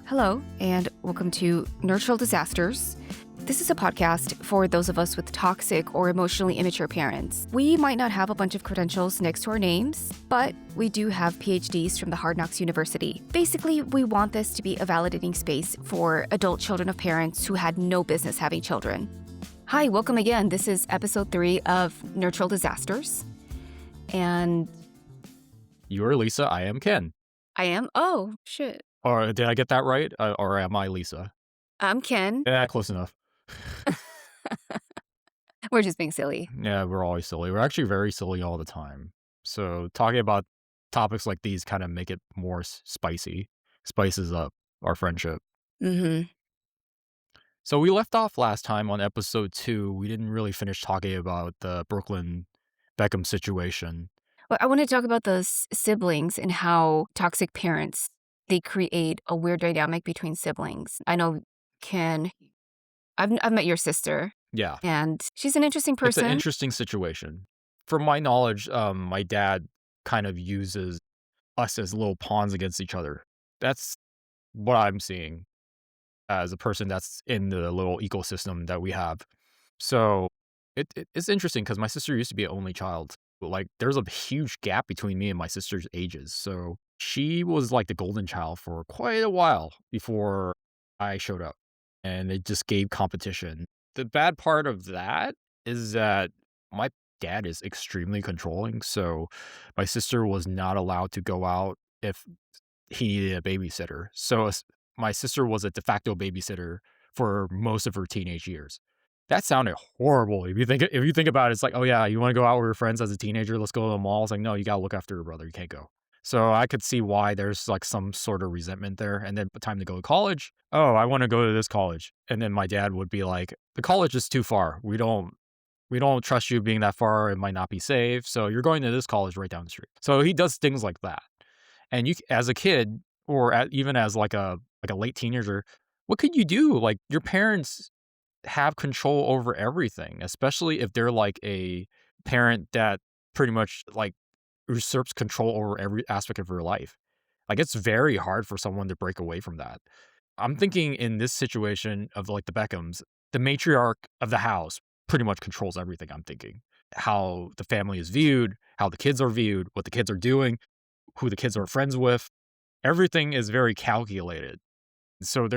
Hello, and welcome to Nurtural Disasters. This is a podcast for those of us with toxic or emotionally immature parents. We might not have a bunch of credentials next to our names, but we do have PhDs from the Hard Knocks University. Basically, we want this to be a validating space for adult children of parents who had no business having children. Hi, welcome again. This is episode 3 of Nurtural Disasters. And You're Lisa, I am Ken. I am, oh, shit. Or did I get that right? Or am I Lisa? I'm Ken. Yeah, close enough. We're just being silly. Yeah, we're always silly. We're actually very silly all the time. So talking about topics like these kind of make it more spicy, spices up our friendship. Mm-hmm. So we left off last time on episode 2. We didn't really finish talking about the Brooklyn Beckham situation. Well, I want to talk about the siblings and how toxic parents, they create a weird dynamic between siblings. I know, Ken, I've met your sister. Yeah. And she's an interesting person. It's an interesting situation. From my knowledge, my dad kind of uses us as little pawns against each other. That's what I'm seeing as a person that's in the little ecosystem that we have. So it's interesting because my sister used to be an only child. Like, there's a huge gap between me and my sister's ages. So she was like the golden child for quite a while before I showed up. And it just gave competition. The bad part of that is that my dad is extremely controlling. So my sister was not allowed to go out if he needed a babysitter. So my sister was a de facto babysitter for most of her teenage years. That sounded horrible. If you think about it, it's like, oh yeah, you want to go out with your friends as a teenager? Let's go to the mall. It's like, no, you gotta look after your brother. You can't go. So I could see why there's like some sort of resentment there. And then time to go to college. Oh, I want to go to this college. And then my dad would be like, the college is too far. We don't trust you being that far. It might not be safe. So you're going to this college right down the street. So he does things like that. And you, as a kid, or even as like a late teenager, what could you do? Like, your parents have control over everything, especially if they're like a parent that pretty much like usurps control over every aspect of your life. Like, it's very hard for someone to break away from that. I'm thinking in this situation of like the Beckhams, the matriarch of the house pretty much controls everything. I'm thinking how the family is viewed, how the kids are viewed, what the kids are doing, who the kids are friends with. Everything is very calculated. So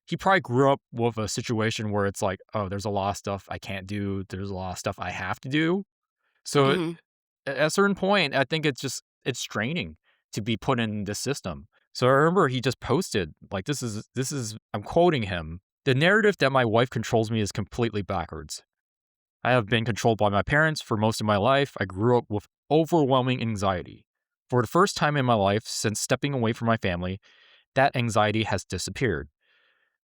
he probably grew up with a situation where it's like, oh, there's a lot of stuff I can't do. There's a lot of stuff I have to do. So at a certain point, I think it's straining to be put in this system. So I remember he just posted, like, this is, I'm quoting him, "The narrative that my wife controls me is completely backwards. I have been controlled by my parents for most of my life. I grew up with overwhelming anxiety. For the first time in my life since stepping away from my family, that anxiety has disappeared.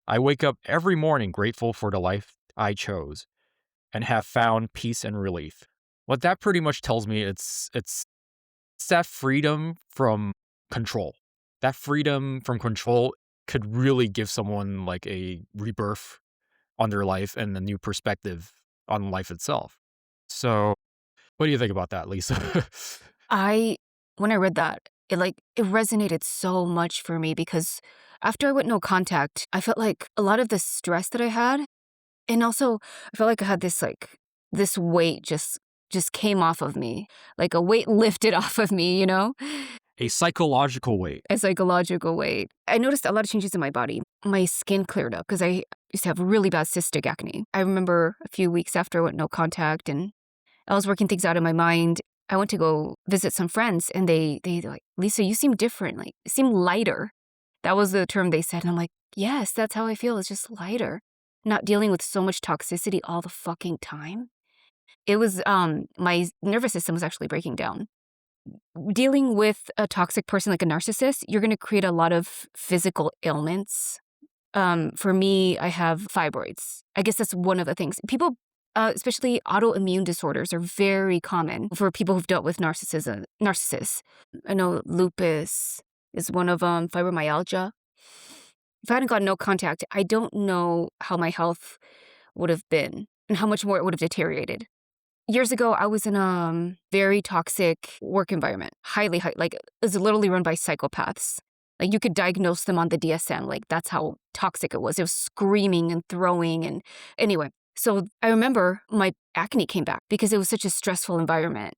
I wake up every morning grateful for the life I chose and have found peace and relief." What that pretty much tells me, it's that freedom from control. That freedom from control could really give someone like a rebirth on their life and a new perspective on life itself. So what do you think about that, Lisa? When I read that, it resonated so much for me because after I went no contact, I felt like a lot of the stress that I had, and also I felt like I had this weight just came off of me, like a weight lifted off of me, you know? A psychological weight. A psychological weight. I noticed a lot of changes in my body. My skin cleared up because I used to have really bad cystic acne. I remember a few weeks after I went no contact and I was working things out in my mind. I went to go visit some friends and they like, "Lisa, you seem different. Like, you seem lighter." That was the term they said. And I'm like, yes, that's how I feel. It's just lighter. Not dealing with so much toxicity all the fucking time. It was, my nervous system was actually breaking down. Dealing with a toxic person like a narcissist, you're going to create a lot of physical ailments. For me, I have fibroids. I guess that's one of the things. People, especially autoimmune disorders, are very common for people who've dealt with narcissists. I know lupus is one of them, fibromyalgia. If I hadn't gotten no contact, I don't know how my health would have been and how much more it would have deteriorated. Years ago, I was in a very toxic work environment, highly, like, it was literally run by psychopaths. Like, you could diagnose them on the DSM, like, that's how toxic it was. It was screaming and throwing and anyway. So, I remember my acne came back because it was such a stressful environment,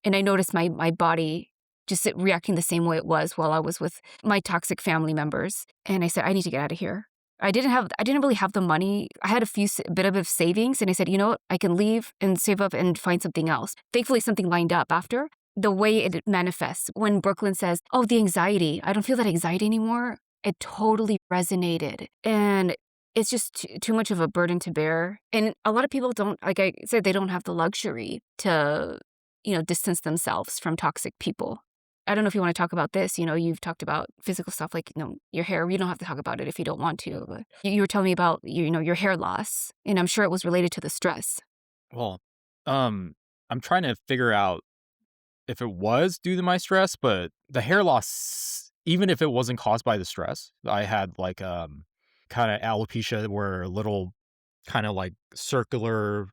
and I noticed my body just reacting the same way it was while I was with my toxic family members, and I said, "I need to get out of here." I didn't really have the money. I had a bit of savings, and I said, "You know what? I can leave and save up and find something else." Thankfully, something lined up after. The way it manifests when Brooklyn says, "Oh, the anxiety. I don't feel that anxiety anymore." It totally resonated. And it's just too much of a burden to bear. And a lot of people don't, like I said, they don't have the luxury to, distance themselves from toxic people. I don't know if you want to talk about this. You've talked about physical stuff like, your hair. You don't have to talk about it if you don't want to. But you were telling me about, your hair loss, and I'm sure it was related to the stress. Well, I'm trying to figure out if it was due to my stress, but the hair loss, even if it wasn't caused by the stress, I had like kind of alopecia where little kind of like circular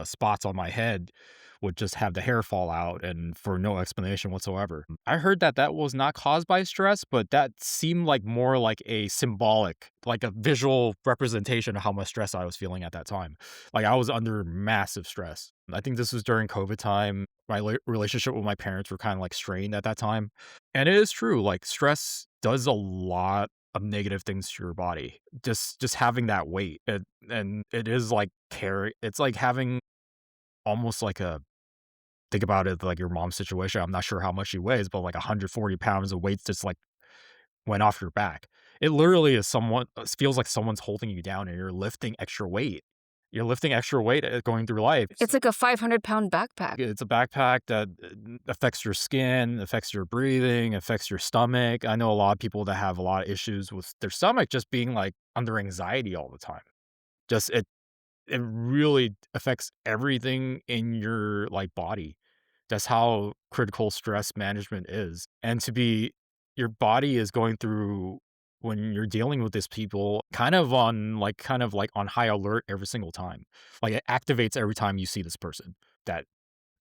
spots on my head would just have the hair fall out and for no explanation whatsoever. I heard that that was not caused by stress, but that seemed like more like a symbolic, like a visual representation of how much stress I was feeling at that time. Like I was under massive stress. I think this was during COVID time. My relationship with my parents were kind of like strained at that time. And it is true, like stress does a lot of negative things to your body. Just having that weight. And it is like it's like having almost like a think about it like your mom's situation. I'm not sure how much she weighs, but like 140 pounds of weights just like went off your back. It literally is feels like someone's holding you down and you're lifting extra weight. You're lifting extra weight going through life. It's like a 500-pound backpack. It's a backpack that affects your skin, affects your breathing, affects your stomach. I know a lot of people that have a lot of issues with their stomach just being like under anxiety all the time. Just it really affects everything in your like body. That's how critical stress management is. And to be your body is going through when you're dealing with these people kind of like on high alert every single time. Like it activates every time you see this person. That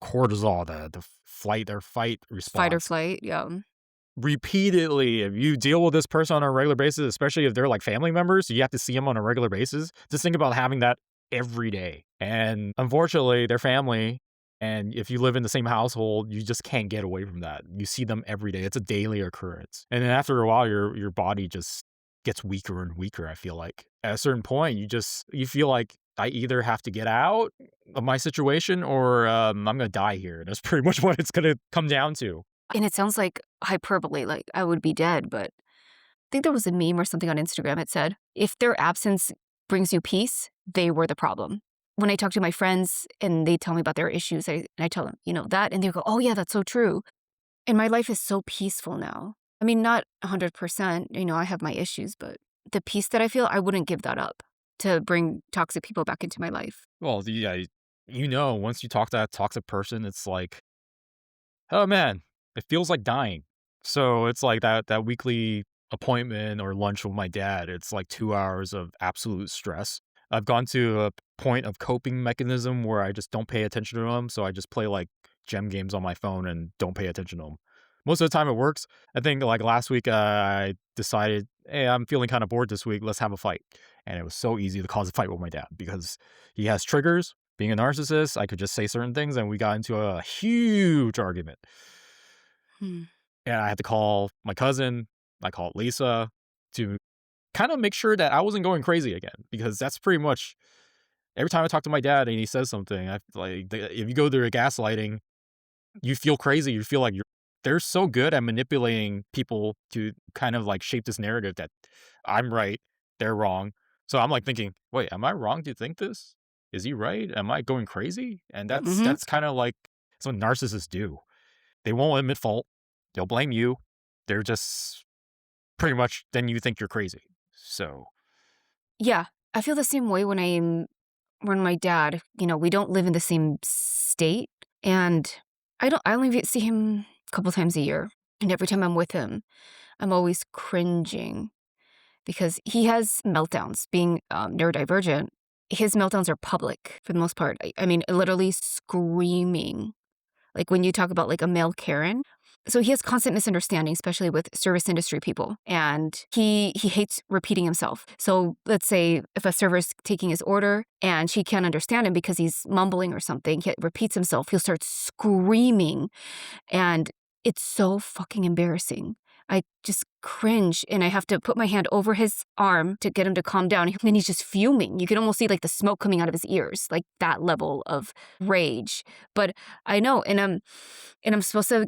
cortisol, the flight or fight Fight or response flight, yeah. repeatedly. If you deal with this person on a regular basis, especially if they're like family members, you have to see them on a regular basis. Just think about having that every day. And unfortunately, they're family. And if you live in the same household, you just can't get away from that. You see them every day. It's a daily occurrence. And then after a while, your body just gets weaker and weaker, I feel like. At a certain point, you feel like I either have to get out of my situation or I'm gonna die here. That's pretty much what it's gonna come down to. And it sounds like hyperbole, like I would be dead, but I think there was a meme or something on Instagram. It said, if their absence brings you peace, they were the problem. When I talk to my friends and they tell me about their issues, I tell them, that, and they go, oh yeah, that's so true. And my life is so peaceful now. I mean, not 100%, I have my issues, but the peace that I feel, I wouldn't give that up to bring toxic people back into my life. Well, yeah, once you talk to that toxic person, it's like, oh man, it feels like dying. So it's like that weekly appointment or lunch with my dad. It's like 2 hours of absolute stress. I've gone to a point of coping mechanism where I just don't pay attention to them. So I just play like gem games on my phone and don't pay attention to them. Most of the time it works. I think like last week I decided, hey, I'm feeling kind of bored this week. Let's have a fight. And it was so easy to cause a fight with my dad because he has triggers. Being a narcissist, I could just say certain things and we got into a huge argument. Hmm. And I had to call my cousin, I called Lisa to kind of make sure that I wasn't going crazy again because that's pretty much every time I talk to my dad and he says something, if you go through a gaslighting, you feel crazy. You feel like they're so good at manipulating people to kind of like shape this narrative that I'm right, they're wrong. So I'm like thinking, wait, am I wrong to think this? Is he right? Am I going crazy? And Mm-hmm. that's kind of like that's what narcissists do. They won't admit fault. They'll blame you. They're just pretty much then you think you're crazy. So Yeah, I feel the same way when my dad, we don't live in the same state, and I only see him a couple times a year, and every time I'm with him, I'm always cringing because he has meltdowns. Being neurodivergent, his meltdowns are public for the most part. I mean, literally screaming. Like when you talk about like a male Karen, So he has constant misunderstanding, especially with service industry people, and he hates repeating himself. So let's say if a server's taking his order and she can't understand him because he's mumbling or something, he repeats himself, he'll start screaming, and it's so fucking embarrassing. I just cringe and I have to put my hand over his arm to get him to calm down. And he's just fuming. You can almost see like the smoke coming out of his ears, like that level of rage. But I know, and I'm supposed to,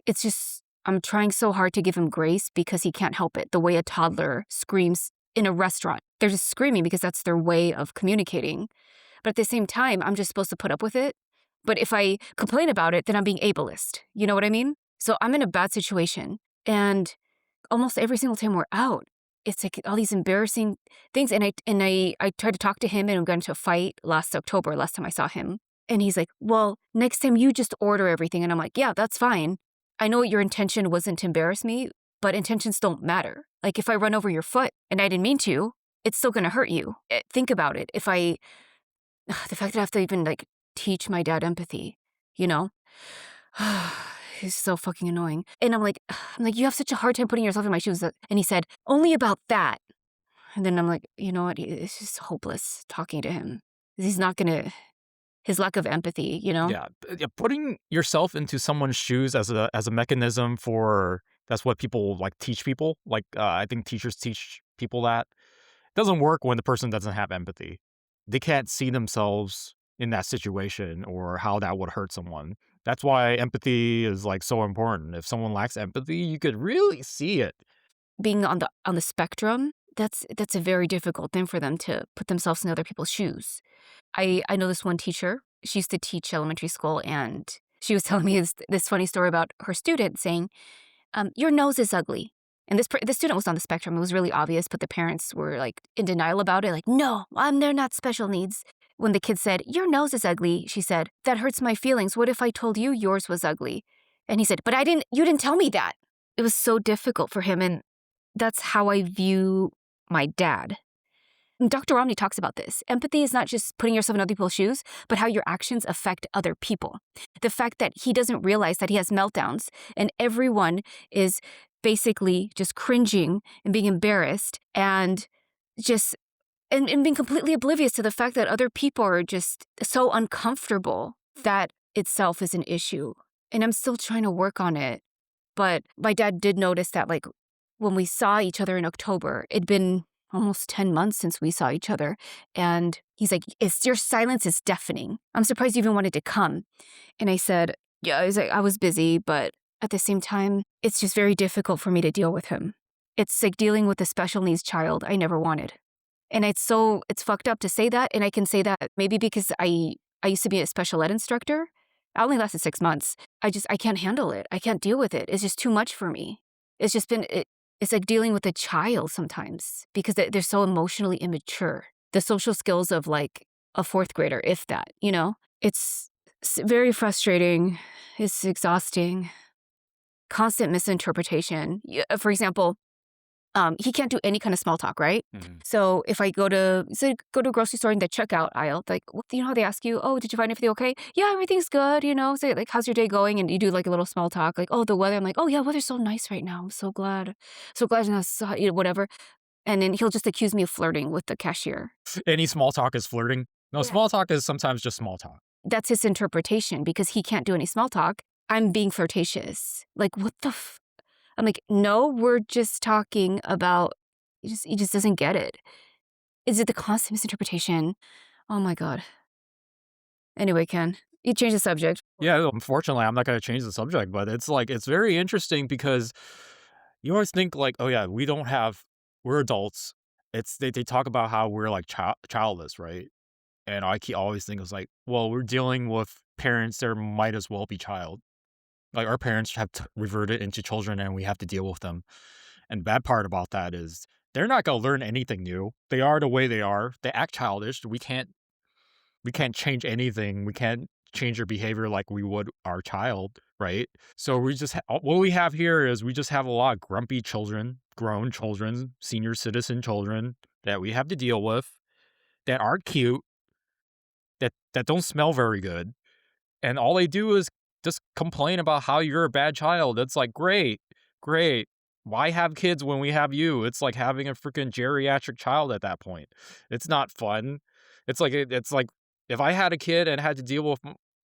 it's just, I'm trying so hard to give him grace because he can't help it. The way a toddler screams in a restaurant, they're just screaming because that's their way of communicating. But at the same time, I'm just supposed to put up with it. But if I complain about it, then I'm being ableist. You know what I mean? So I'm in a bad situation. And almost every single time we're out, it's like all these embarrassing things. And I tried to talk to him and we got into a fight last October, last time I saw him. And he's like, well, next time you just order everything. And I'm like, yeah, that's fine. I know your intention wasn't to embarrass me, but intentions don't matter. Like if I run over your foot and I didn't mean to, it's still going to hurt you. Think about it. The fact that I have to even like teach my dad empathy, you know? He's so fucking annoying. And I'm like, you have such a hard time putting yourself in my shoes. And he said, only about that. And then I'm like, you know what? It's just hopeless talking to him. He's not gonna, his lack of empathy, you know? Yeah, putting yourself into someone's shoes as a mechanism for that's what people like teach people. Like I think teachers teach people that doesn't work when the person doesn't have empathy. They can't see themselves in that situation or how that would hurt someone. That's why empathy is like so important. If someone lacks empathy, you could really see it. Being on the spectrum, that's a very difficult thing for them to put themselves in other people's shoes. I know this one teacher. She used to teach elementary school, and she was telling me this funny story about her student saying, your nose is ugly. And this student was on the spectrum. It was really obvious, but the parents were like in denial about it. Like, no, they're not special needs. When the kid said, your nose is ugly, she said, that hurts my feelings. What if I told you yours was ugly? And he said, but you didn't tell me that. It was so difficult for him. And that's how I view my dad. And Dr. Romney talks about this. Empathy is not just putting yourself in other people's shoes, but how your actions affect other people. The fact that he doesn't realize that he has meltdowns and everyone is basically just cringing and being embarrassed and just and being completely oblivious to the fact that other people are just so uncomfortable, that itself is an issue. And I'm still trying to work on it. But my dad did notice that, like, when we saw each other in October, it'd been almost 10 months since we saw each other. And he's like, your silence is deafening. I'm surprised you even wanted to come. And I said, yeah, I was busy, but at the same time, it's just very difficult for me to deal with him. It's like dealing with a special needs child I never wanted. And it's fucked up to say that. And I can say that maybe because I used to be a special ed instructor. I only lasted 6 months. I can't handle it. I can't deal with it. It's just too much for me. It's just been, it's like dealing with a child sometimes because they're so emotionally immature. The social skills of like a 4th grader, if that, you know? It's very frustrating. It's exhausting. Constant misinterpretation. For example, he can't do any kind of small talk, right? Mm-hmm. So if I go to a grocery store in the checkout aisle, like, you know how they ask you, oh, did you find everything okay? Yeah, everything's good, you know? Say, like, how's your day going? And you do like a little small talk, like, oh, the weather. I'm like, oh yeah, weather's so nice right now. I'm so glad. So glad, you know, whatever. And then he'll just accuse me of flirting with the cashier. Any small talk is flirting. No, Yeah. small talk is sometimes just small talk. That's his interpretation because he can't do any small talk. I'm being flirtatious. Like, what the I'm like, no, we're just talking about, he just doesn't get it. Is it the constant misinterpretation? Oh my God. Anyway, Ken, you change the subject. Yeah, unfortunately, I'm not going to change the subject, but it's like, it's very interesting because you always think like, oh yeah, we're adults. They talk about how we're like childless, right? And always think it's like, well, we're dealing with parents that might as well be child. Like our parents have reverted into children and we have to deal with them. And the bad part about that is they're not going to learn anything new. They are the way they are. They act childish. We can't change anything. We can't change their behavior like we would our child, right? So what we have here is we just have a lot of grumpy children, grown children, senior citizen children that we have to deal with that aren't cute, that don't smell very good, and all they do is just complain about how you're a bad child. It's like, great, great. Why have kids when we have you? It's like having a freaking geriatric child at that point. It's not fun. It's like if I had a kid and had to deal with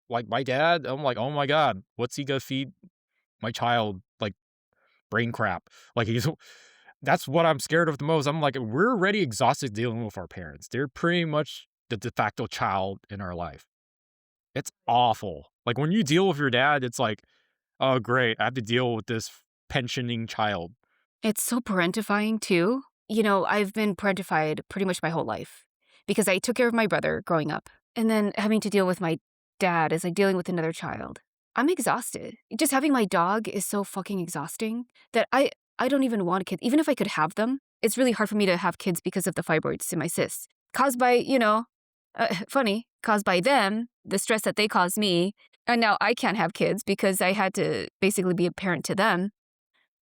like my dad, I'm like, oh my god, what's he gonna feed my child? Like brain crap. Like he's that's what I'm scared of the most. I'm like, we're already exhausted dealing with our parents. They're pretty much the de facto child in our life. It's awful. Like when you deal with your dad, it's like, oh great, I have to deal with this pensioning child. It's so parentifying too. You know, I've been parentified pretty much my whole life because I took care of my brother growing up. And then having to deal with my dad is like dealing with another child. I'm exhausted. Just having my dog is so fucking exhausting that I don't even want a kid. Even if I could have them, it's really hard for me to have kids because of the fibroids in my cysts. Caused by, caused by them, the stress that they caused me. And now I can't have kids because I had to basically be a parent to them.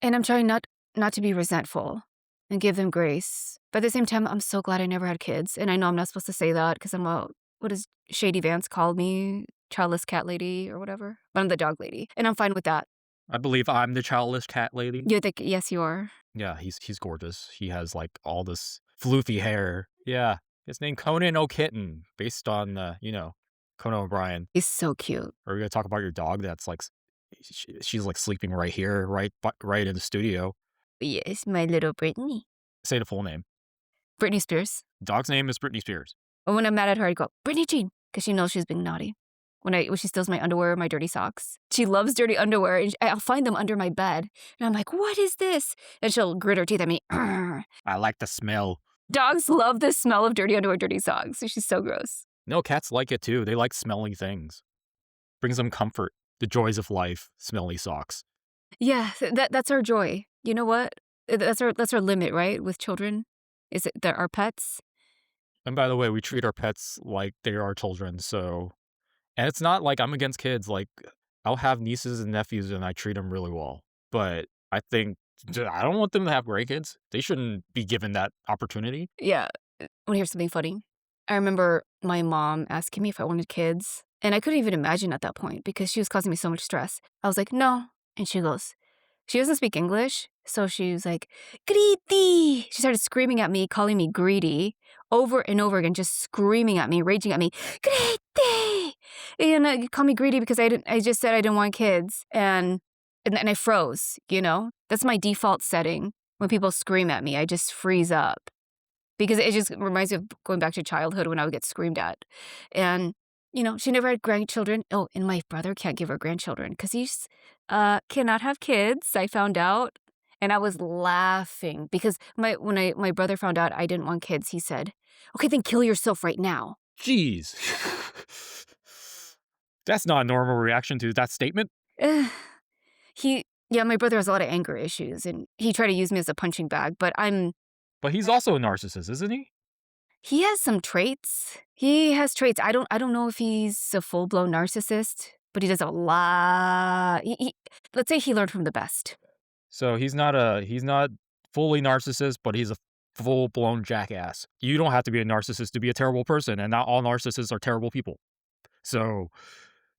And I'm trying not to be resentful and give them grace. But at the same time, I'm so glad I never had kids. And I know I'm not supposed to say that because what does Shady Vance call me? Childless cat lady or whatever. But I'm the dog lady. And I'm fine with that. I believe I'm the childless cat lady. You think, yes, you are. Yeah, he's gorgeous. He has like all this floofy hair. Yeah, his name Conan O'Kitten, based on Conan O'Brien. He's so cute. Are we gonna talk about your dog? That's like she's like sleeping right here, right in the studio. Yes, my little Brittany. Say the full name. Britney Spears. Dog's name is Britney Spears. And when I'm mad at her, I go, Brittany Jean, because she knows she's being naughty. When she steals my underwear, my dirty socks. She loves dirty underwear, and I'll find them under my bed. And I'm like, what is this? And she'll grit her teeth at me. Arr. I like the smell. Dogs love the smell of dirty underwear, dirty socks. She's so gross. No, cats like it too. They like smelling things. Brings them comfort. The joys of life. Smelly socks. Yeah, that's our joy. You know what? That's our limit, right? With children, is it that our pets? And by the way, we treat our pets like they are our children. So, and it's not like I'm against kids. Like I'll have nieces and nephews, and I treat them really well. But I think I don't want them to have grandkids. They shouldn't be given that opportunity. Yeah. Want to hear something funny? I remember my mom asking me if I wanted kids, and I couldn't even imagine at that point because she was causing me so much stress. I was like, no. And she doesn't speak English, so she was like, greedy. She started screaming at me, calling me greedy over and over again, just screaming at me, raging at me, greedy. And you call me greedy because I just said I didn't want kids. And I froze, That's my default setting. When people scream at me, I just freeze up. Because it just reminds me of going back to childhood when I would get screamed at. And, she never had grandchildren. Oh, and my brother can't give her grandchildren because he's cannot have kids, I found out. And I was laughing because when my brother found out I didn't want kids, he said, okay, then kill yourself right now. Jeez. That's not a normal reaction to that statement. My brother has a lot of anger issues, and he tried to use me as a punching bag, but But he's also a narcissist, isn't he? He has some traits. He has traits. I don't know if he's a full-blown narcissist, but he does a lot. Let's say he learned from the best. So he's not fully narcissist, but he's a full-blown jackass. You don't have to be a narcissist to be a terrible person, and not all narcissists are terrible people. So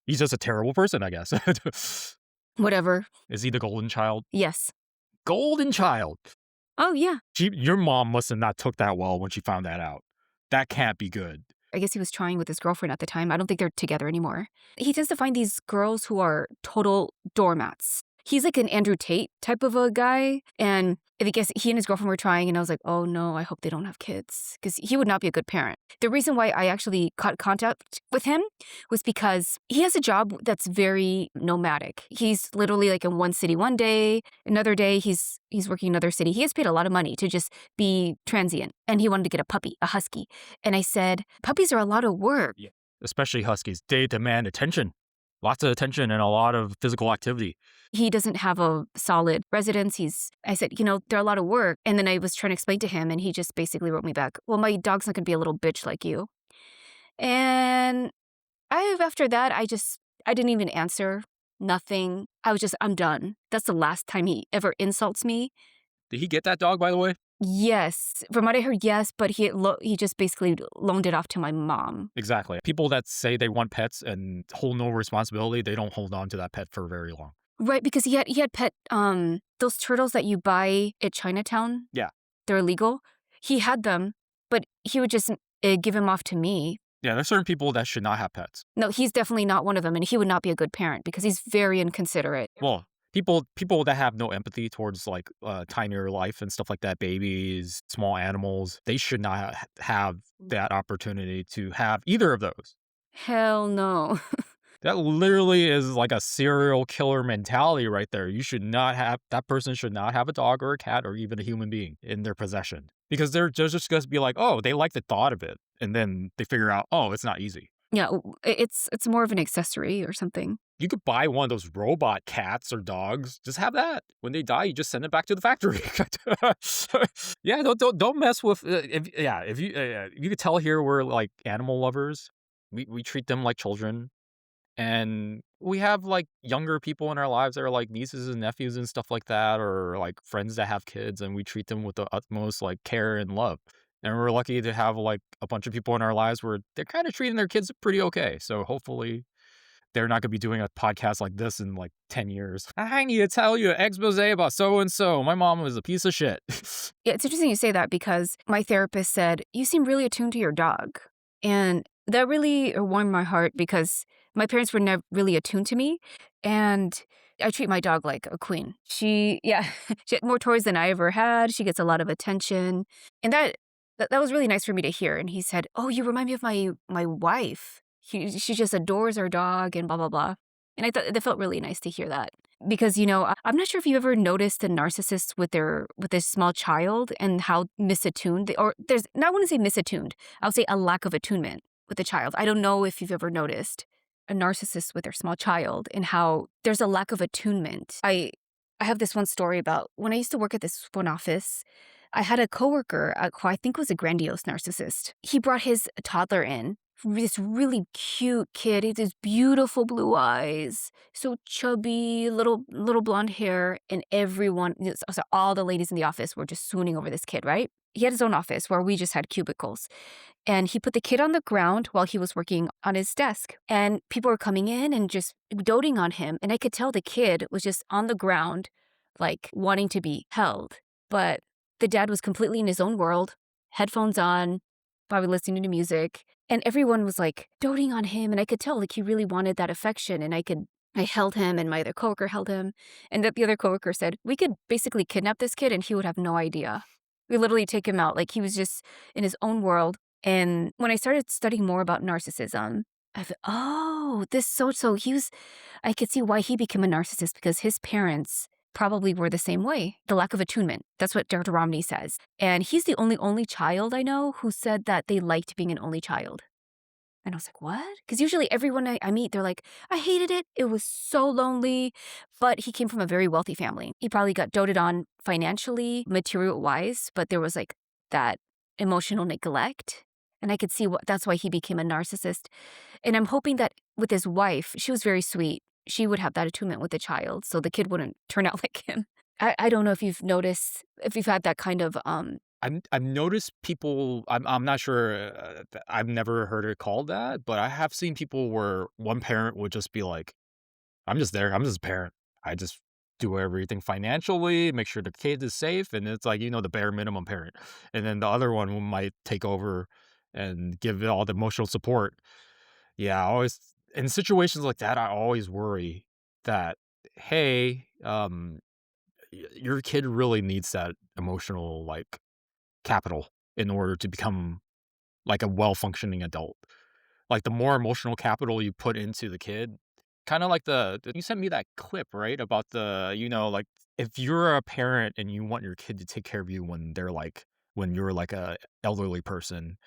he's just a terrible person, I guess. Whatever. Is he the golden child? Yes. Golden child. Oh, yeah. Your mom must have not took that well when she found that out. That can't be good. I guess he was trying with his girlfriend at the time. I don't think they're together anymore. He tends to find these girls who are total doormats. He's like an Andrew Tate type of a guy. And I guess he and his girlfriend were trying, and I was like, oh no, I hope they don't have kids. Because he would not be a good parent. The reason why I actually caught contact with him was because he has a job that's very nomadic. He's literally like in one city one day, another day he's working in another city. He has paid a lot of money to just be transient. And he wanted to get a puppy, a husky. And I said, puppies are a lot of work. Yeah. Especially huskies. They demand attention. Lots of attention and a lot of physical activity. He doesn't have a solid residence. I said, they're a lot of work. And then I was trying to explain to him, and he just basically wrote me back, well, my dog's not going to be a little bitch like you. And after that, I didn't even answer. Nothing. I'm done. That's the last time he ever insults me. Did he get that dog, by the way? Yes. From what I heard, yes, but he just basically loaned it off to my mom. Exactly. People that say they want pets and hold no responsibility, they don't hold on to that pet for very long. Right, because he had pet, those turtles that you buy at Chinatown, Yeah. they're illegal. He had them, but he would just, give 'em off to me. Yeah, there's certain people that should not have pets. No, he's definitely not one of them, and he would not be a good parent because he's very inconsiderate. Well, people that have no empathy towards, like, tinier life and stuff like that, babies, small animals, they should not have that opportunity to have either of those. Hell no. That literally is like a serial killer mentality right there. You should not have that person should not have a dog or a cat or even a human being in their possession because they're just gonna be like, "Oh, they like the thought of it," and then they figure out, "Oh, it's not easy." Yeah, it's more of an accessory or something. You could buy one of those robot cats or dogs. Just have that. When they die, you just send it back to the factory. Yeah, don't mess with. If you could tell here we're like animal lovers. We treat them like children, and we have like younger people in our lives that are like nieces and nephews and stuff like that, or like friends that have kids, and we treat them with the utmost like care and love. And we're lucky to have like a bunch of people in our lives where they're kind of treating their kids pretty okay. So hopefully they're not gonna be doing a podcast like this in, like, 10 years. "I need to tell you an exposé about so and so. My mom was a piece of shit." Yeah, it's interesting you say that because my therapist said, "You seem really attuned to your dog." And that really warmed my heart because my parents were never really attuned to me, and I treat my dog like a queen. Yeah, she had more toys than I ever had. She gets a lot of attention, and that was really nice for me to hear. And he said, "Oh, you remind me of my wife. She just adores her dog and blah blah blah." And I thought that felt really nice to hear that. Because, I'm not sure if you ever noticed the narcissists with their small child and how misattuned they or there's not want to say misattuned. I'll say a lack of attunement with the child. I don't know if you've ever noticed a narcissist with their small child and how there's a lack of attunement. I have this one story about when I used to work at this one office. I had a coworker who I think was a grandiose narcissist. He brought his toddler in, this really cute kid. He had these beautiful blue eyes, so chubby, little blonde hair, and so all the ladies in the office were just swooning over this kid, right? He had his own office where we just had cubicles. And he put the kid on the ground while he was working on his desk. And people were coming in and just doting on him. And I could tell the kid was just on the ground, like wanting to be held. But the dad was completely in his own world, headphones on, probably listening to music. And everyone was like doting on him. And I could tell like he really wanted that affection. And I held him and my other coworker held him. And the other coworker said, we could basically kidnap this kid and he would have no idea. We literally take him out. Like he was just in his own world. And when I started studying more about narcissism, I thought, oh, I could see why he became a narcissist because his parents probably were the same way. The lack of attunement. That's what Dr. Romney says. And he's the only child I know who said that they liked being an only child. And I was like, what? Because usually everyone I meet, they're like, I hated it. It was so lonely. But he came from a very wealthy family. He probably got doted on financially, material wise, but there was like that emotional neglect. And I could see that's why he became a narcissist. And I'm hoping that with his wife, she was very sweet. She would have that attunement with the child, so the kid wouldn't turn out like him. I don't know if you've noticed, if you've had that kind of I've noticed people. I'm not sure. I've never heard it called that, but I have seen people where one parent would just be like, "I'm just there. I'm just a parent. I just do everything financially, make sure the kid is safe," and it's like the bare minimum parent. And then the other one might take over and give it all the emotional support. Yeah, I always in situations like that, I always worry that, hey, your kid really needs that emotional like capital in order to become like a well-functioning adult. Like the more emotional capital you put into the kid, kind of like you sent me that clip, right? About like if you're a parent and you want your kid to take care of you when you're like a elderly person,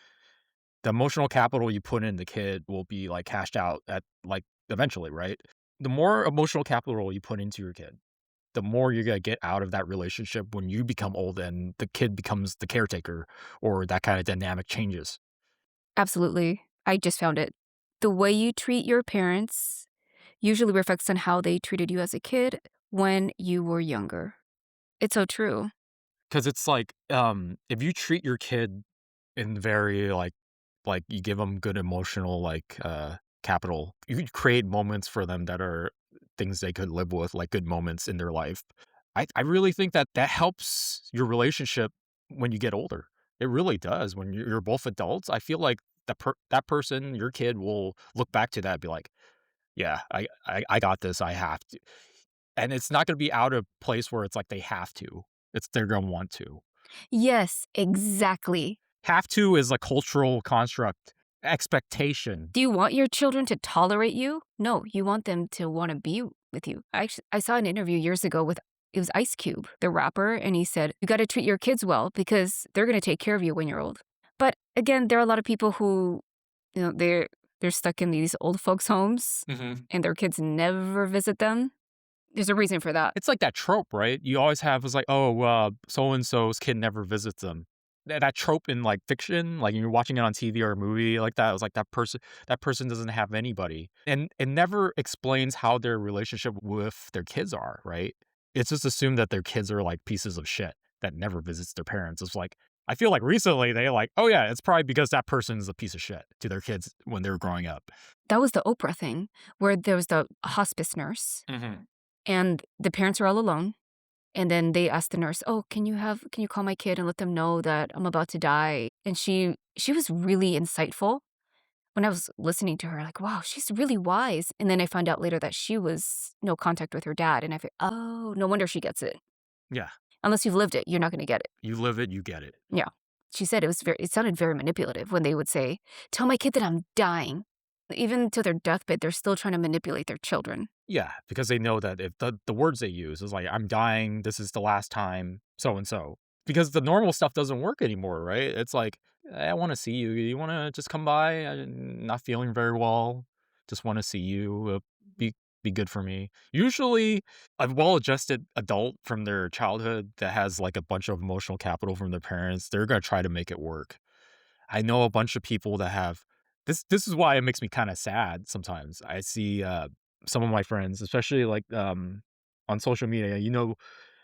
the emotional capital you put in the kid will be like cashed out at like eventually, right? The more emotional capital you put into your kid, the more you're gonna get out of that relationship when you become old and the kid becomes the caretaker or that kind of dynamic changes. absolutely. I just found it. The way you treat your parents usually reflects on how they treated you as a kid when you were younger. It's so true. 'Cause it's like, if you treat your kid in very, like, you give them good emotional, like, capital, you could create moments for them that are things they could live with, like, good moments in their life. I really think that that helps your relationship when you get older. It really does. When you're both adults, I feel like that person, your kid, will look back to that and be like, "Yeah, I got this, I have to." And it's not gonna be out of place where it's like they have to. It's they're gonna want to. Yes, exactly. Have to is a cultural construct, expectation. Do you want your children to tolerate you? No, you want them to wanna be with you. I saw an interview years ago with it was Ice Cube, the rapper, and he said, "You gotta treat your kids well because they're gonna take care of you when you're old." But again, there are a lot of people who, they're stuck in these old folks' homes Mhm. and their kids never visit them. There's a reason for that. It's like that trope, right? You always have it's like, "Oh, so and so's kid never visits them." That trope in, like, fiction, like, you're watching it on TV or a movie like that, it was like that person doesn't have anybody, and it never explains how their relationship with their kids are, right? It's just assumed that their kids are, like, pieces of shit that never visits their parents. It's like I feel like recently they like, "Oh, yeah, it's probably because that person is a piece of shit to their kids when they were growing up." That was the Oprah thing, where there was the hospice nurse, Mhm. and the parents are all alone. And then they asked the nurse, "Oh, can you call my kid and let them know that I'm about to die?" And she was really insightful. When I was listening to her, like, wow, she's really wise. And then I found out later that she was no contact with her dad. And I thought, oh, no wonder she gets it. Yeah. Unless you've lived it, you're not going to get it. You live it, you get it. Yeah. She said it sounded very manipulative when they would say, "Tell my kid that I'm dying." Even to their deathbed, they're still trying to manipulate their children. Yeah, because they know that if the words they use is like, "I'm dying, this is the last time, so and so." Because the normal stuff doesn't work anymore, right? It's like, "I wanna see you. You wanna just come by? I'm not feeling very well. Just wanna see you. Be be good for me." Usually, a well-adjusted adult from their childhood that has, like, a bunch of emotional capital from their parents, they're gonna try to make it work. I know a bunch of people that have this is why it makes me kinda sad sometimes. I see, some of my friends, especially, like, on social media,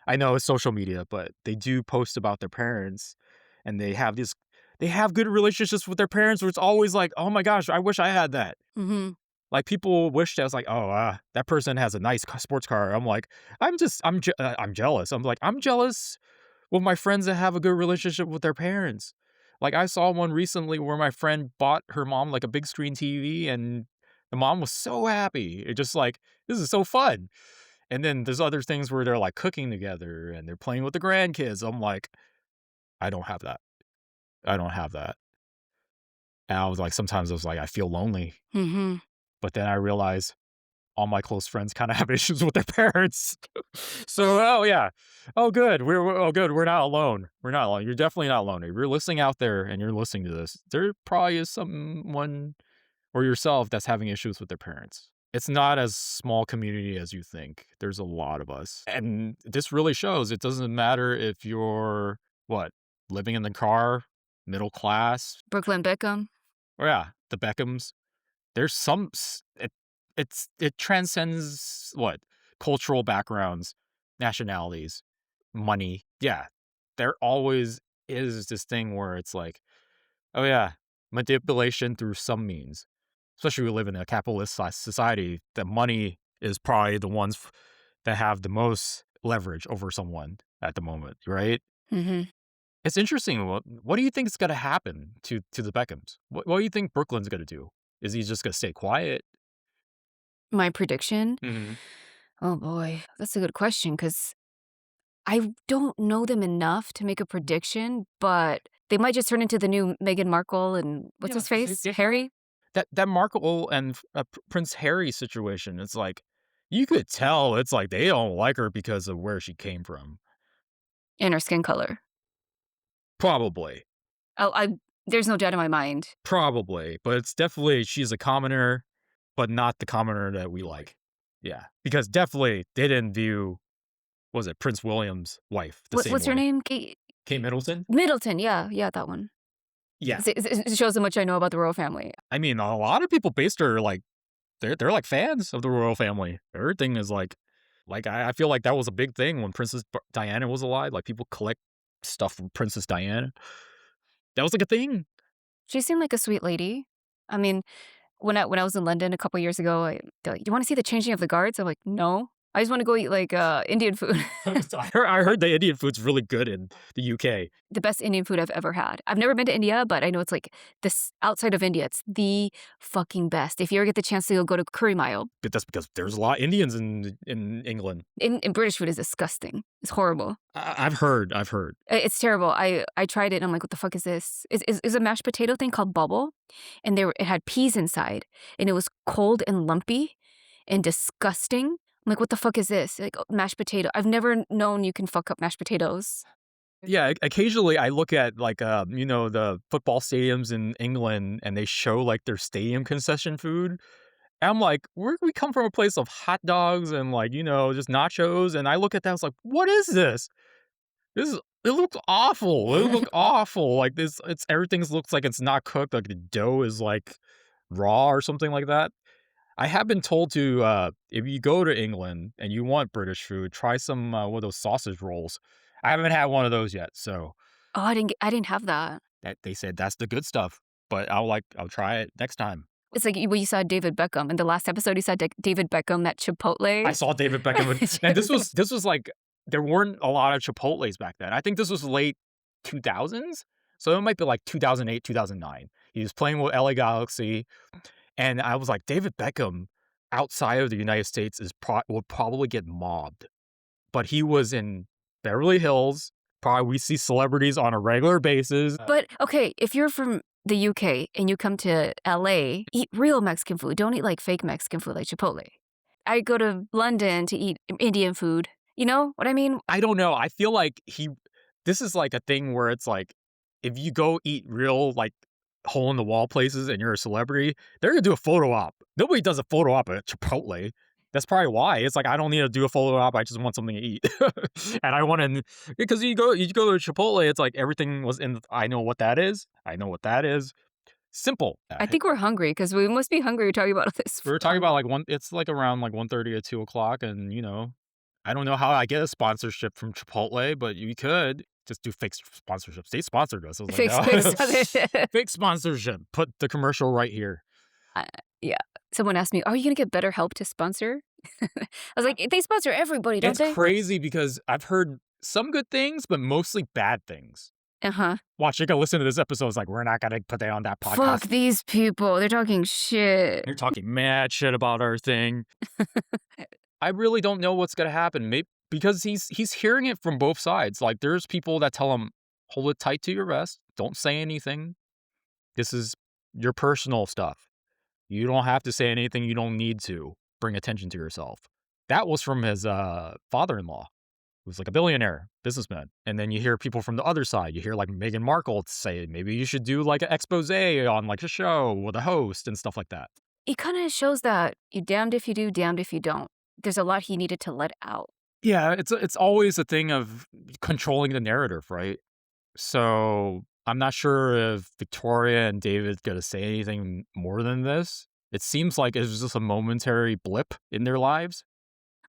I know it's social media, but they do post about their parents, and they have good relationships with their parents where it's always like, "Oh my gosh, I wish I had that." Hmm. Like, people wish that was like, "Oh, that person has a nice sports car." I'm like, I'm jealous. I'm like, "I'm jealous with my friends that have a good relationship with their parents." Like, I saw one recently where my friend bought her mom, like, a big screen TV, and the mom was so happy. It just like, "This is so fun." And then there's other things where they're, like, cooking together and they're playing with the grandkids. I'm like, "I don't have that. I don't have that." And I was like sometimes I was like, "I feel lonely." Hmm. But then I realized all my close friends kinda have issues with their parents. So, oh, yeah. Oh, good. Oh, good. We're not alone. We're not alone. You're definitely not alone. If you're listening out there and you're listening to this, there probably is someone or yourself that's having issues with their parents. It's not as small community as you think. There's a lot of us. And this really shows it doesn't matter if you're what? Living in the car, middle class, Brooklyn Beckham. or yeah, the Beckhams. There's some it transcends what? Cultural backgrounds, nationalities, money. Yeah. There always is this thing where it's like, "Oh, yeah, manipulation through some means." Especially we live in a capitalist society, that money is probably the ones that have the most leverage over someone at the moment, right? Hmm. It's interesting. What do you think is gonna happen to the Beckhams? What do you think Brooklyn's gonna do? Is he just gonna stay quiet? My prediction. Mhm. Oh boy, that's a good question because I don't know them enough to make a prediction, but they might just turn into the new Meghan Markle and what's Yeah, his 'cause face? Harry? that Markle and Prince Harry situation, it's like, you could tell it's like they don't like her because of where she came from. And her skin color. Probably. Oh, there's no doubt in my mind. Probably, but it's definitely she's a commoner, but not the commoner that we like. Yeah, because definitely they didn't view was it Prince William's wife the same What's her way. name? Kate Middleton? Middleton. Yeah, yeah, that one. Yeah. It shows how much I know about the royal family. I mean, a lot of people based her like they're like fans of the royal family. Everything is like I feel like that was a big thing when Princess Diana was alive. Like people collect. stuff from Princess Diana. That was like a thing. She seemed like a sweet lady. I mean, when I was in London a couple years ago, they're like, "You wanna see the changing of the guards?" I'm like, "No. I just wanna go eat, like, Indian food." So I heard the Indian food's really good in the UK. The best Indian food I've ever had. I've never been to India, but I know it's like this outside of India, it's the fucking best. If you ever get the chance to go to Curry Mile, But that's because there's a lot of Indians in England. in British food is disgusting. It's horrible. I've heard. It's terrible. I tried it and I'm like, "What the fuck is this?" It's a mashed potato thing called bubble, and it had peas inside, and it was cold and lumpy and disgusting. I'm like, "What the fuck is this?" Like, mashed potato. I've never known you can fuck up mashed potatoes. Yeah, occasionally I look at like the football stadiums in England and they show like their stadium concession food. And I'm like, we come from a place of hot dogs and like, just nachos. And I look at that, I was like, what is this? It looks awful. It look awful. Like this, it's everything's looks like it's not cooked, like the dough is like raw or something like that. I have been told to if you go to England and you want British food, try some one of those sausage rolls. I haven't had one of those yet, so Oh, I didn't have that. that they said that's the good stuff. But I'll try it next time. It's like when you saw David Beckham. In the last episode, he saw David Beckham at I Chipotle. saw David Beckham, and this was like there weren't a lot of Chipotles back then. I think this was late 2000s, so it might be like 2008, 2009. He was playing with LA Galaxy, and I was like, David Beckham outside of the United States would probably get mobbed, but he was in Beverly Hills. Probably we see celebrities on a regular basis. But, okay, if you're from the UK and you come to LA, eat real Mexican food. Don't eat, like, fake Mexican food like Chipotle. I go to London to eat Indian food. You know what I mean? I don't know. I feel like this is like a thing where it's like, if you go eat real, like, hole in the wall places and you're a celebrity, they're gonna do a photo op. Nobody does a photo op at Chipotle. That's probably why. It's like, I don't need to do a photo op. I just want something to eat. And I want to, because you go to Chipotle, it's like everything was in, I know what that is. I know what that is. Simple. I think we're hungry because we must be hungry talking about this. We were talking about like it's like around like 1:30 or 2 o'clock. And, I don't know how I get a sponsorship from Chipotle, but you could just do fake sponsorships. They sponsored us. I was like, Fake no. sponsorship. Fake sponsorship. Put the commercial right here. Uh, yeah. Someone asked me, "Are you gonna get BetterHelp to sponsor?" I was like, "They sponsor everybody, don't It's they?" crazy because I've heard some good things, but mostly bad things. Uh-huh. Watch, you're gonna listen to this episode. It's like, we're not gonna put that on that podcast. Fuck these people. They're talking shit. You're talking mad shit about our thing. I really don't know what's gonna happen. Maybe because he's hearing it from both sides. Like, there's people that tell him, hold it tight to your vest. Don't say anything. This is your personal stuff. You don't have to say anything. You don't need to bring attention to yourself. That was from his father-in-law, who was like a billionaire businessman. And then you hear people from the other side. You hear like Meghan Markle say, maybe you should do like an expose on like a show with a host and stuff like that. It kind of shows that you damned if you do, damned if you don't. There's a lot he needed to let out. Yeah, it's always a thing of controlling the narrative, right? So I'm not sure if Victoria and David gonna say anything more than this. It seems like it was just a momentary blip in their lives.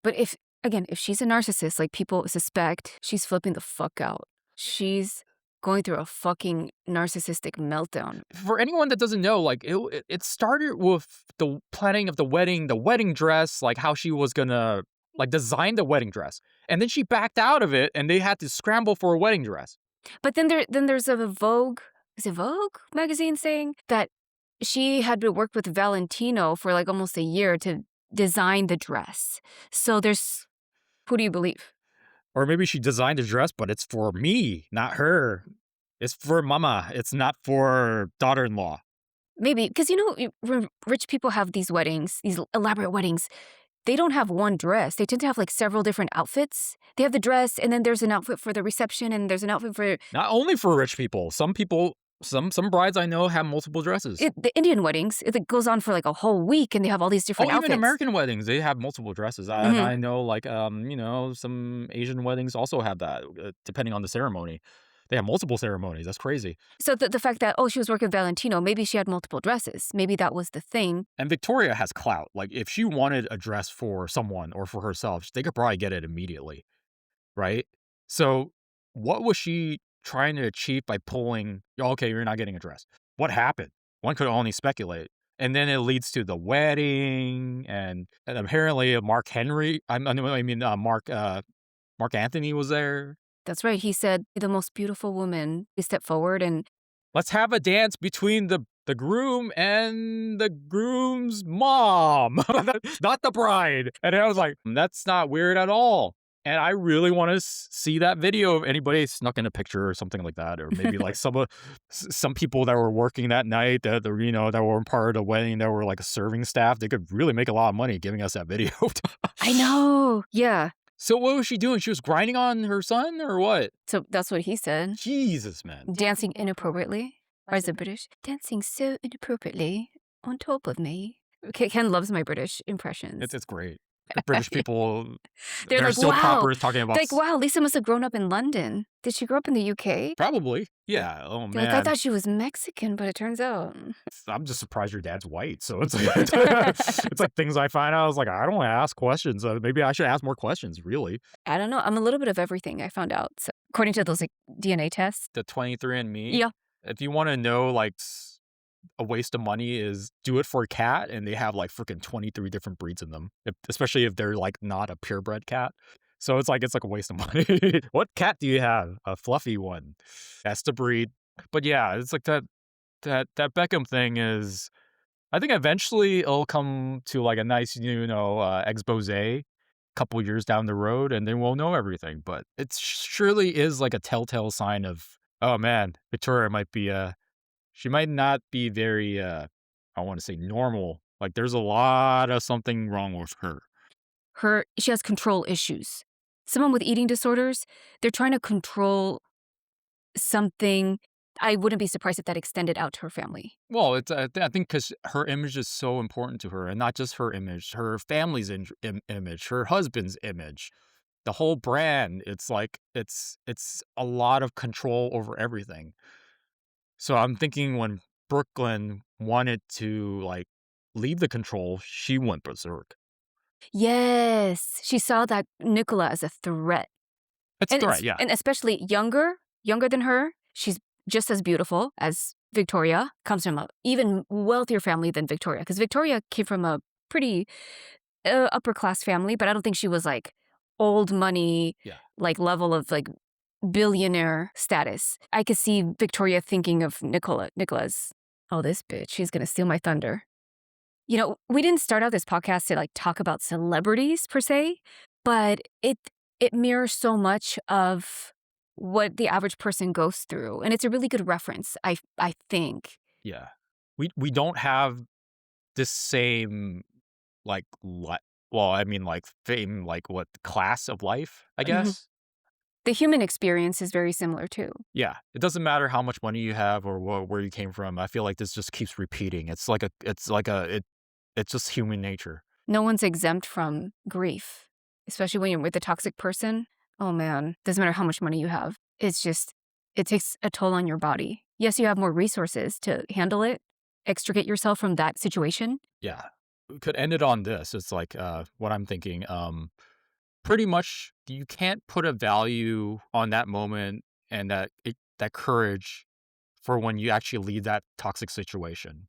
But if she's a narcissist, like people suspect, she's flipping the fuck out. She's going through a fucking narcissistic meltdown. For anyone that doesn't know, like it started with the planning of the wedding dress, like how she was gonna like design the wedding dress, and then she backed out of it, and they had to scramble for a wedding dress. But then there's a Vogue, is it Vogue magazine saying that she had to work with Valentino for like almost a year to design the dress. So who do you believe? Or maybe she designed a dress, but it's for me, not her. It's for mama. It's not for daughter-in-law. Maybe, because when rich people have these weddings, these elaborate weddings, they don't have one dress. They tend to have like several different outfits. They have the dress, and then there's an outfit for the reception, and there's an outfit for Not only for rich people. Some people, some brides I know have multiple dresses. the Indian weddings. It goes on for like a whole week, and they have all these different outfits. Even American weddings, they have multiple dresses. And I know, like, some Asian weddings also have that, depending on the ceremony. They have multiple ceremonies. That's crazy. So the fact that, she was working with Valentino, maybe she had multiple dresses. Maybe that was the thing. And Victoria has clout. Like, if she wanted a dress for someone or for herself, they could probably get it immediately, right? So What was she trying to achieve by pulling, "Okay, you're not getting a dress." What happened? One could only speculate. And then it leads to the wedding, and apparently Mark Henry I mean, Mark Anthony was there. That's right. He said, the most beautiful woman. He stepped forward and "Let's have a dance between the groom and the groom's mom, not the bride." And I was like, "That's not weird at all." And I really wanna see that video if anybody snuck in a picture or something like that, or maybe, like, some people that were working that night that were part of the wedding that were, like, a serving staff, they could really make a lot of money giving us that video. I know. Yeah. So what was she doing? She was grinding on her son or what? So that's what he said. Jesus, man. Dancing inappropriately. Or is it British? Dancing so inappropriately on top of me. Ken loves my British impressions. It's great. The British people, They're they're like, still wow. proper talking about They're like, wow, Lisa must have grown up in London. Did she grow up in the UK? probably. Yeah, oh, They're like, I man. thought she was Mexican, but it turns out. I'm just surprised your dad's white, so it's like it's like things I find out, I was like, "I don't wanna ask questions, maybe I should ask more questions, really." I don't know. I'm a little bit of everything, I found out. So, according to those like DNA tests. The 23andMe, Yeah. if you wanna know, like, a waste of money is do it for a cat, and they have, like, freaking 23 different breeds in them, especially if they're, like, not a purebred cat. So it's like a waste of money. "What cat do you have?" "A fluffy one." That's the breed. But yeah, it's like that Beckham thing is I think eventually it'll come to, like, a nice, exposé couple years down the road, and then we'll know everything, but it surely is, like, a telltale sign of, "Oh, man, Victoria might be, she might not be very, I wanna say normal." Like, there's a lot of something wrong with her. She has control issues. Someone with eating disorders, they're trying to control something. I wouldn't be surprised if that extended out to her family. Well, it's I think because her image is so important to her, and not just her image, her family's image, her husband's image, the whole brand. It's like it's a lot of control over everything. So I'm thinking when Brooklyn wanted to, like, leave the control, she went berserk. Yes, she saw that Nicola as a threat. It's a threat, yeah. And especially younger than her. She's just as beautiful as Victoria, comes from a even wealthier family than Victoria, because Victoria came from a pretty upper class family, but I don't think she was like old money, Yeah. like level of like billionaire status. I could see Victoria thinking of Nicola's, oh, this bitch, she's gonna steal my thunder. You know, we didn't start out this podcast to like talk about celebrities per se, but it mirrors so much of what the average person goes through, and it's a really good reference, I think. Yeah. We don't have the same, like, well, I mean, like, fame, like, what, class of life, I Mhm. guess? The human experience is very similar too. Yeah. It doesn't matter how much money you have or where you came from. I feel like this just keeps repeating. It's just human nature. No one's exempt from grief, especially when you're with a toxic person. Oh man, doesn't matter how much money you have. It's just, it takes a toll on your body. Yes, you have more resources to handle it, extricate yourself from that situation. Yeah. We could end it on this. It's like, what I'm thinking, pretty much you can't put a value on that moment and that courage for when you actually leave that toxic situation.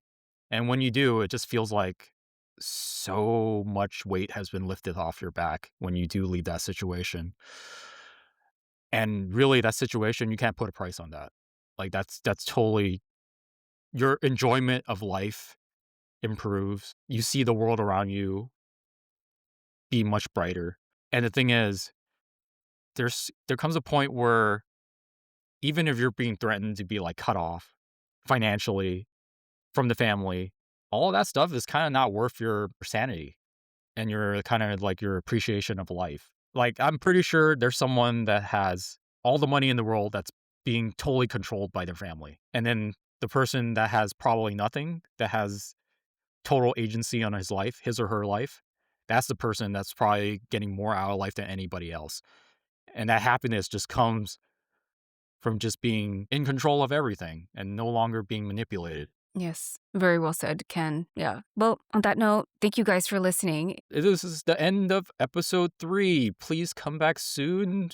And when you do, it just feels like so much weight has been lifted off your back when you do leave that situation. And really that situation, you can't put a price on that. Like that's totally your enjoyment of life improves. You see the world around you be much brighter. And the thing is, there comes a point where even if you're being threatened to be like cut off financially from the family, all that stuff is kind of not worth your sanity and your kind of like your appreciation of life. Like I'm pretty sure there's someone that has all the money in the world that's being totally controlled by their family. And then the person that has probably nothing, that has total agency on his life, his or her life, that's the person that's probably getting more out of life than anybody else. And that happiness just comes from just being in control of everything and no longer being manipulated. Yes, very well said, Ken. Yeah. Well, on that note, thank you guys for listening. This is the end of episode 3. Please come back soon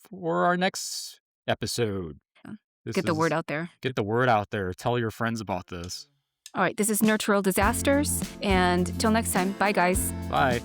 for our next episode. Yeah. This Get the word is out there. Get the word out there. Tell your friends about this. All right, this is Nurtural Disasters, and till next time, bye guys. Bye.